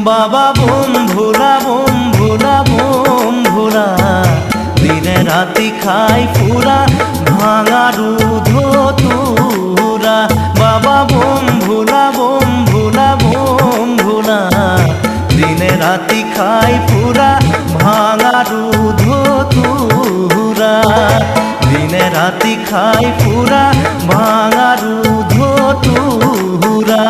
বাবা বোম ভোলা বোম ভোলা বোম ভোলা, দিনে রাতি খাই ফুরা ভাঙা রুধ তুরা। বাবা বোম ভোলা বোম ভোলা বোম ভোলা, দিনে রাতি খাই ফুরা ভাঙা রুধ তুরা। দিনে রাতি খাই ফুরা ভাঙা রুধ তুরা।